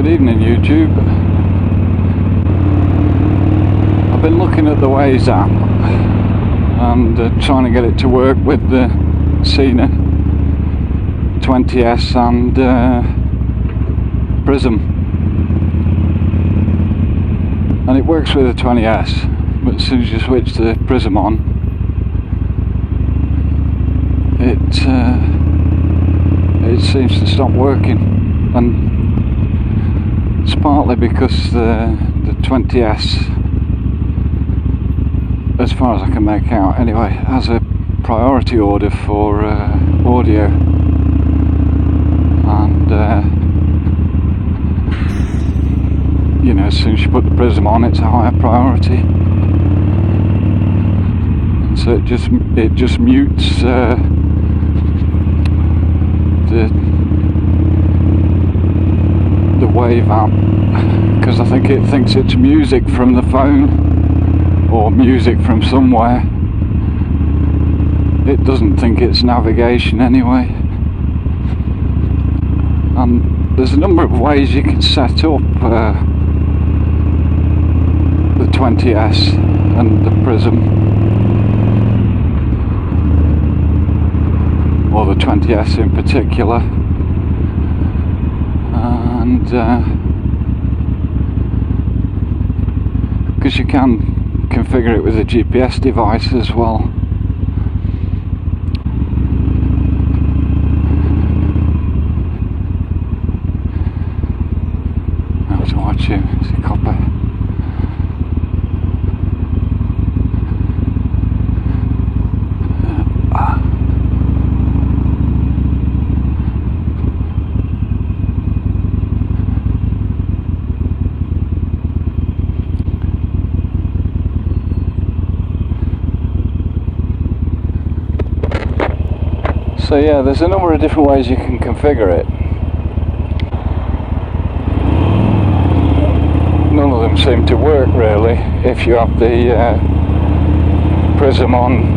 Evening YouTube. I've been looking at the Waze app and trying to get it to work with the Sena 20S and Prism, and it works with the 20S, but as soon as you switch the Prism on, it seems to stop working. And it's partly because the 20S, as far as I can make out anyway, has a priority order for audio, and you know, as soon as you put the Prism on, it's a higher priority, and so it just mutes the Wave app, because I think it thinks it's music from the phone or music from somewhere. It doesn't think it's navigation anyway. And there's a number of ways you can set up the 20S and the Prism, or the 20S in particular. And because you can configure it with a GPS device as well. I have to watch you, it's a copper. So yeah, there's a number of different ways you can configure it. None of them seem to work really if you have the Prism on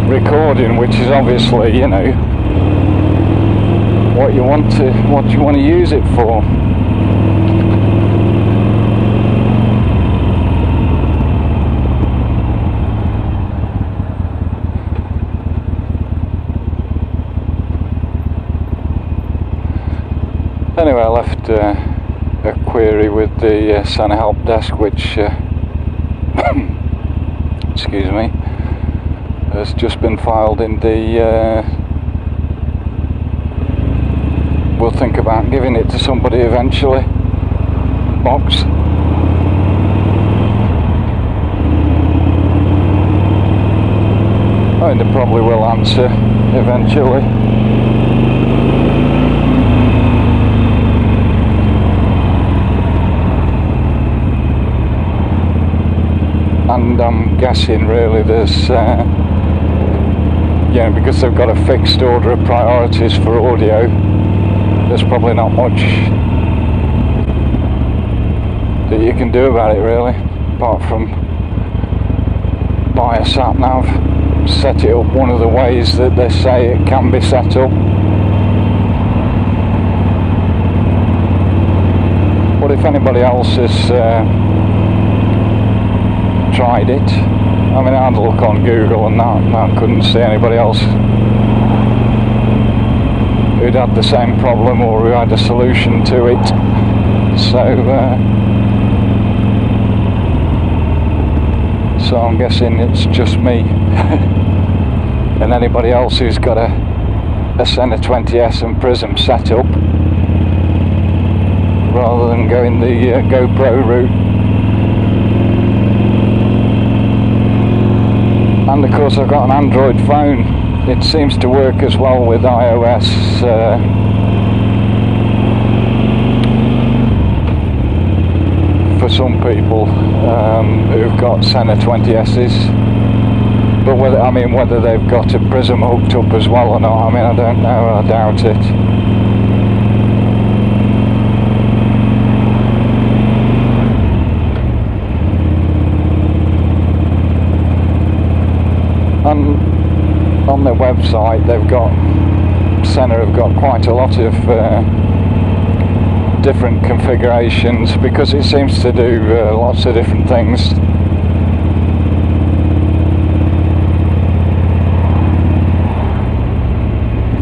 recording, which is obviously, you know, what you want to use it for. Anyway, I left a query with the Sena help desk, which excuse me, has just been filed in the we'll think about giving it to somebody eventually box. I mean, they probably will answer eventually. And I'm guessing really there's, yeah, because they've got a fixed order of priorities for audio, there's probably not much that you can do about it really, apart from buy a sat nav, set it up one of the ways that they say it can be set up. But if anybody else has tried it, I mean, I had a look on Google and that, and I couldn't see anybody else who'd had the same problem or who had a solution to it. So I'm guessing it's just me and anybody else who's got a Sena 20S and Prism set up, rather than going the GoPro route. And of course I've got an Android phone. It seems to work as well with iOS. For some people who've got Sena 20Ss. But whether they've got a Prism hooked up as well or not, I mean, I don't know, I doubt it. And on their website, Sena have got quite a lot of different configurations, because it seems to do lots of different things.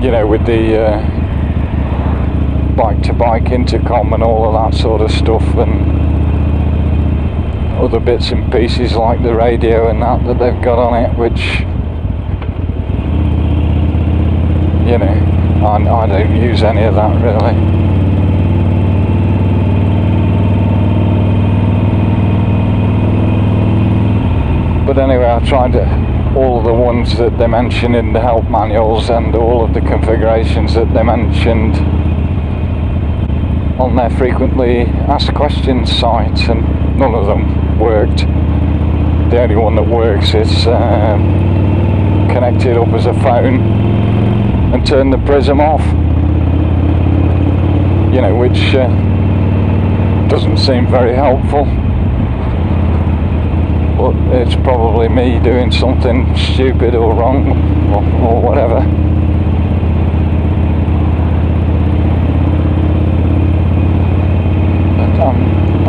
You know, with the bike-to-bike intercom and all of that sort of stuff, and other bits and pieces like the radio and that they've got on it, which, you know, I don't use any of that really. But anyway, I tried all of the ones that they mention in the help manuals and all of the configurations that they mentioned on their frequently asked questions sites, and none of them worked. The only one that works is connect it up as a phone and turn the Prism off, you know, which doesn't seem very helpful, but it's probably me doing something stupid or wrong or whatever.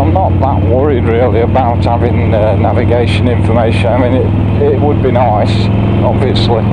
I'm not that worried really about having navigation information. I mean, it would be nice, obviously.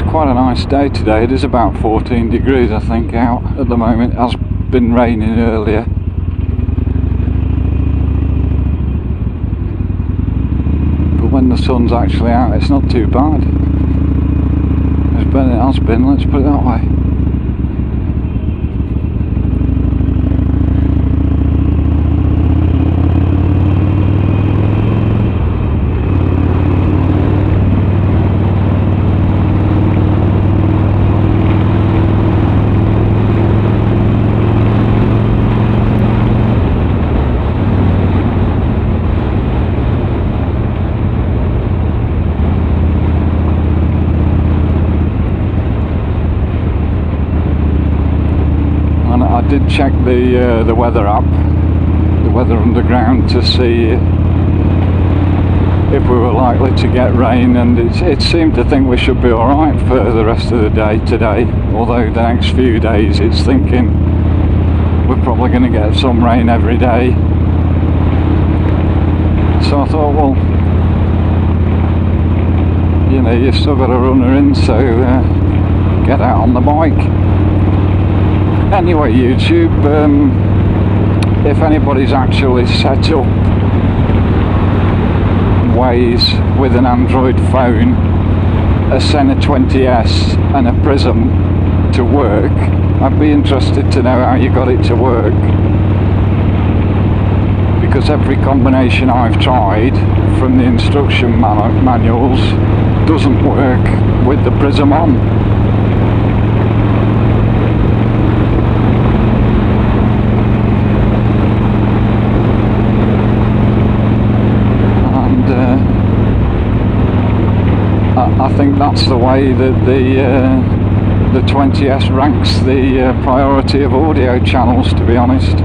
Quite a nice day today. It is about 14 degrees I think out at the moment. It has been raining earlier. But when the sun's actually out, it's not too bad. As bad as it has been, let's put it that way. I did check the weather app, the Weather Underground, to see if we were likely to get rain, and it seemed to think we should be alright for the rest of the day today, although the next few days it's thinking we're probably going to get some rain every day. So I thought, well, you know, you've still got a runner in, so get out on the bike. Anyway, YouTube, if anybody's actually set up Waze with an Android phone, a Sena 20S and a Prism to work, I'd be interested to know how you got it to work, because every combination I've tried from the instruction manuals doesn't work with the Prism on. I think that's the way that the 20S ranks the priority of audio channels, to be honest,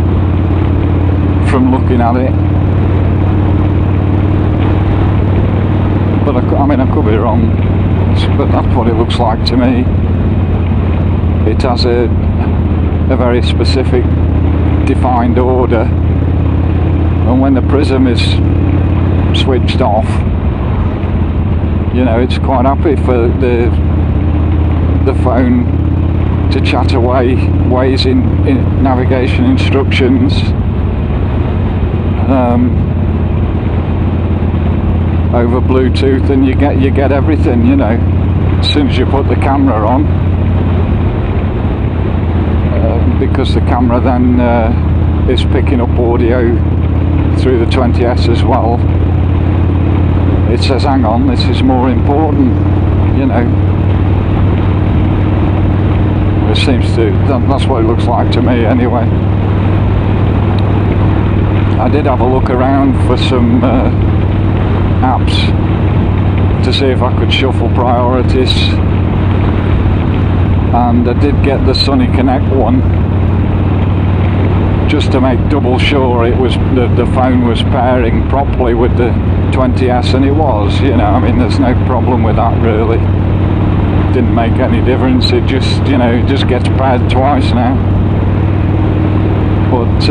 from looking at it. But I mean, I could be wrong, but that's what it looks like to me. It has a very specific defined order, and when the Prism is switched off, you know, it's quite happy for the phone to chat away Waze in navigation instructions over Bluetooth, and you get everything, you know, as soon as you put the camera on, because the camera then is picking up audio through the 20S as well. It says, hang on, this is more important, you know. It seems to, that's what it looks like to me anyway. I did have a look around for some apps to see if I could shuffle priorities, and I did get the Sunny Connect one just to make double sure it was the phone was pairing properly with the 20S, and it was, you know, I mean, there's no problem with that really. Didn't make any difference. It just, you know, it just gets paired twice now. But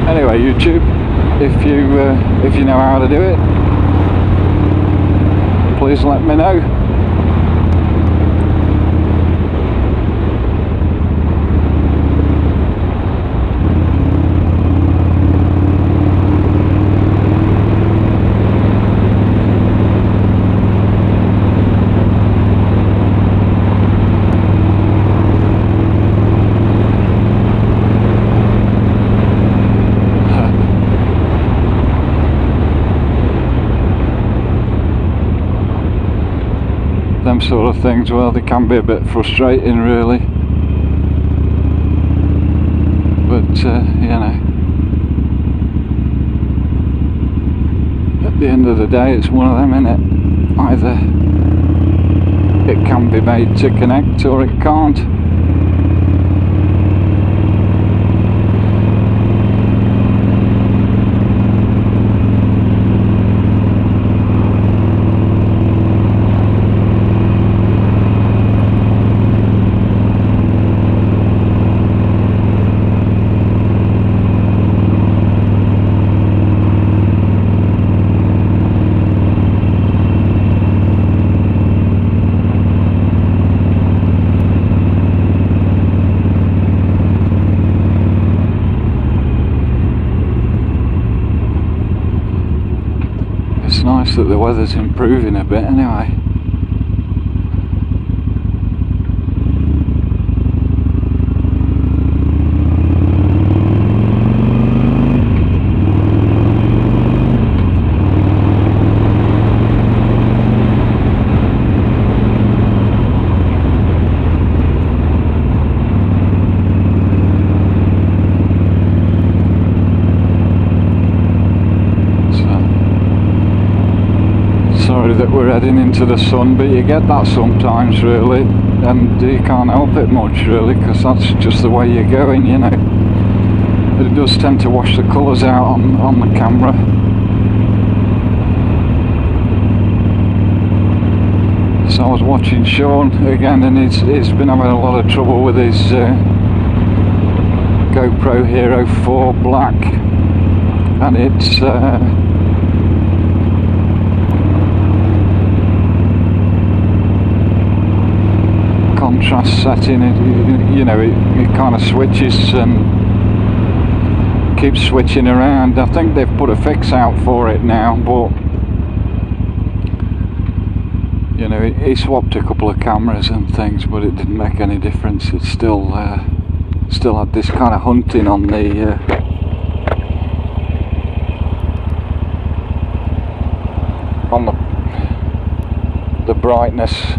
anyway, YouTube, if you know how to do it, please let me know. Them sort of things, well, they can be a bit frustrating really, but you know, at the end of the day it's one of them, innit? Either it can be made to connect or it can't. It's nice that the weather's improving a bit anyway. That we're heading into the sun, but you get that sometimes really, and you can't help it much really, because that's just the way you're going, you know. But it does tend to wash the colours out on the camera. So I was watching Sean again, and he's been having a lot of trouble with his GoPro Hero 4 Black, and it's contrast setting, you know, it kind of switches and keeps switching around. I think they've put a fix out for it now, but you know, he swapped a couple of cameras and things, but it didn't make any difference. It still had this kind of hunting on the brightness,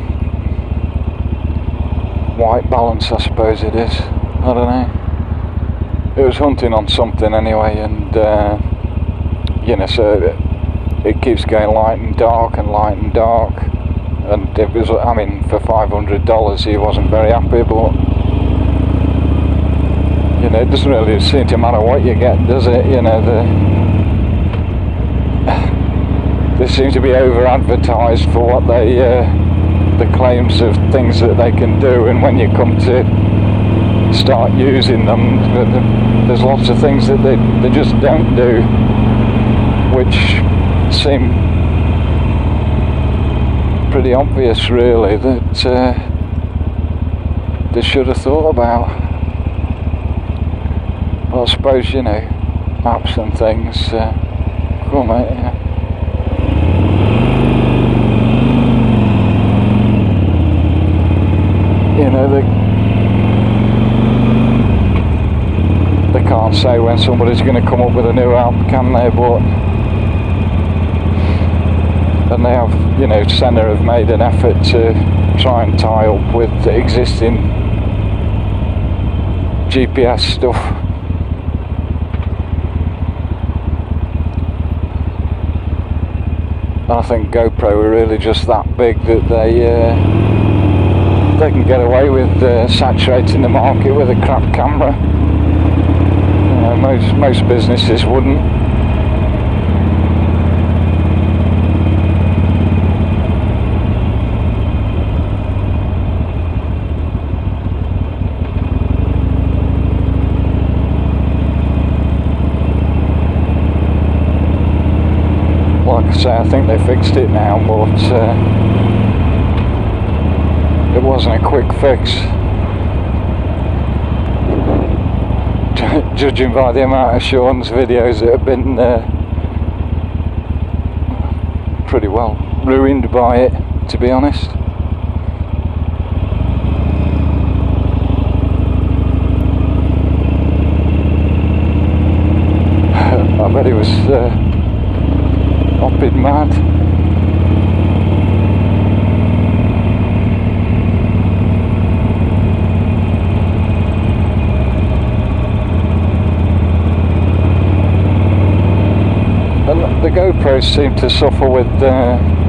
white balance, I suppose it is. I don't know. It was hunting on something anyway, and you know, so it keeps going light and dark and light and dark. And it was, I mean, for $500 he wasn't very happy, but you know, it doesn't really seem to matter what you get, does it? You know, they seem to be over advertised for what they the claims of things that they can do, and when you come to start using them, there's lots of things that they just don't do, which seem pretty obvious really, that they should have thought about. Well, I suppose, you know, apps and things, cool mate, yeah. You know, they can't say when somebody's going to come up with a new app, can they? But and they have, you know, Sena have made an effort to try and tie up with the existing GPS stuff. I think GoPro are really just that big that they can get away with saturating the market with a crap camera. Most businesses wouldn't. Like I say, I think they fixed it now, but it wasn't a quick fix. Judging by the amount of Sean's videos that have been pretty well ruined by it, to be honest. I bet he was hopping mad. And the GoPros seem to suffer with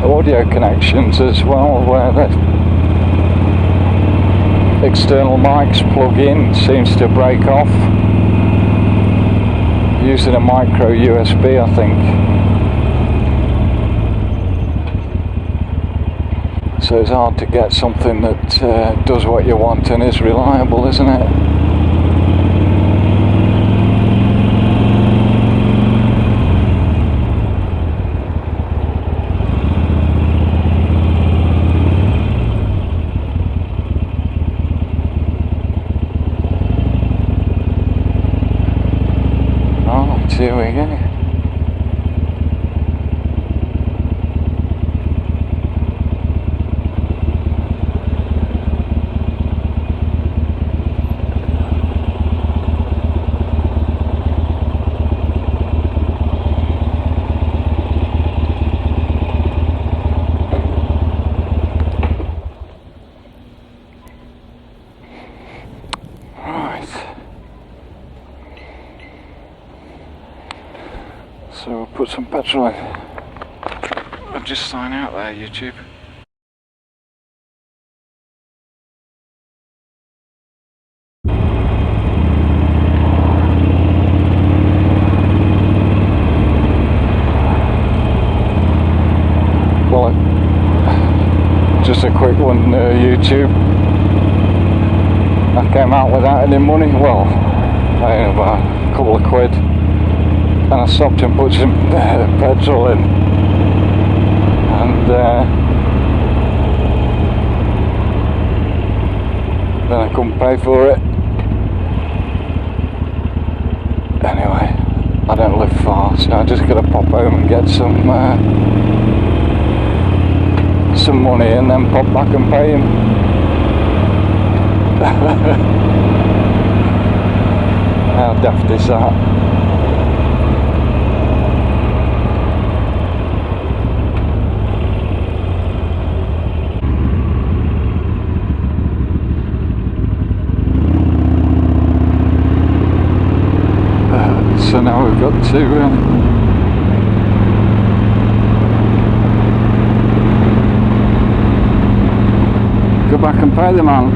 audio connections as well, where the external mics plug in seems to break off. Using a micro USB, I think. So it's hard to get something that does what you want and is reliable, isn't it? Oh, here we go. So we'll put some petrol in. I'll just sign out there, YouTube. Well, just a quick one, YouTube. I came out without any money. Well, I had about a couple of quid. And I stopped and put some petrol in, and then I couldn't pay for it. Anyway, I don't live far, so I just gotta pop home and get some money and then pop back and pay him. How daft is that? So now we've got to go back and pay the man.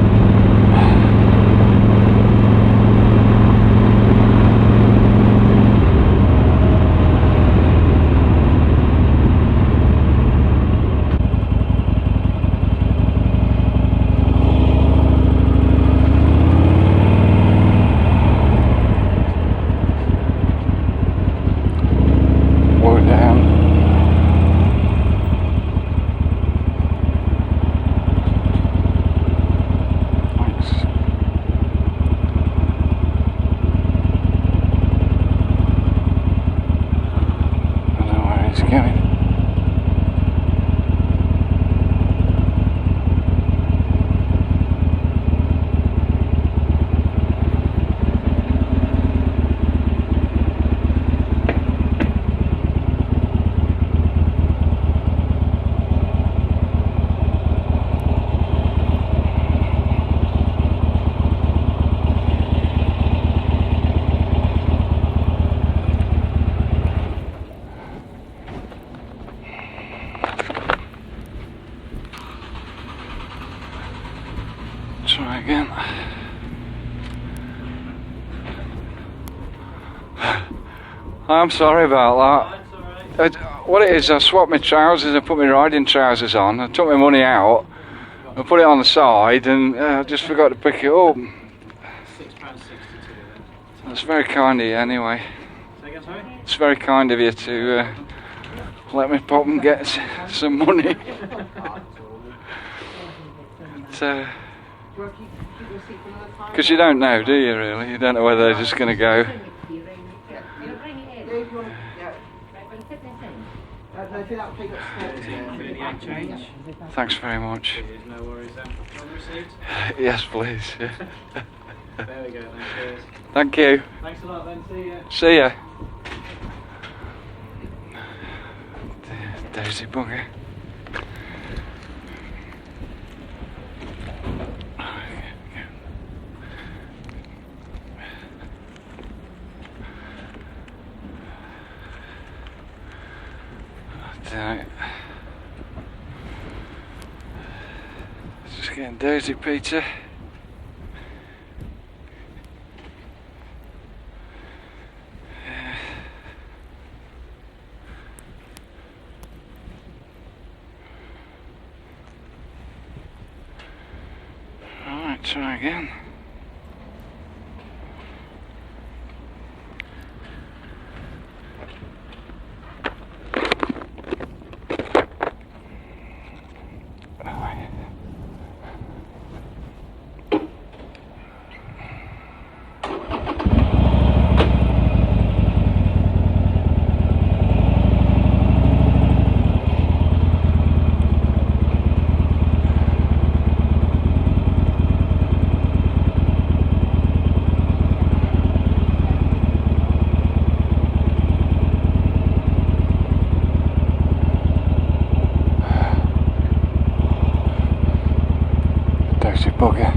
again. I'm sorry about that. What it is, I swapped my trousers and put my riding trousers on. I took my money out, I put it on the side, and I just forgot to pick it up. £6.62. That's very kind of you anyway. Say again, sorry? It's very kind of you to let me pop and get some money. Because you don't know, do you, really? You don't know whether they're just going to go. Thanks very much. No worries then. Receipt? Yes, please. Yeah. There we go then, cheers. Thank you. Thanks a lot then, see ya. See ya. Daisy bugger. Just getting Daisy pizza. Alright, try again. Bugger.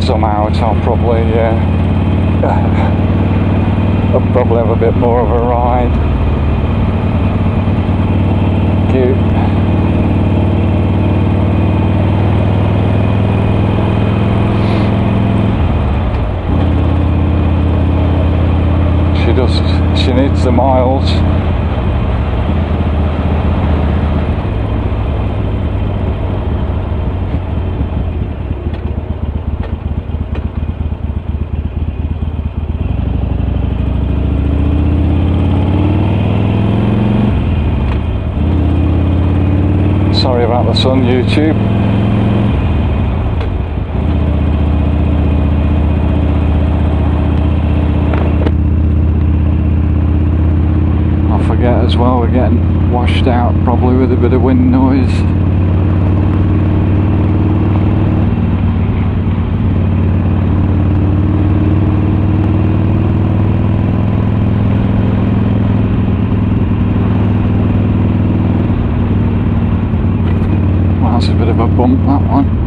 Somehow I'll probably have a bit more of a ride. Cute. She needs the miles. Sorry about this on YouTube. I forget as well, we're getting washed out probably with a bit of wind noise. That's a bit of a bump, that one.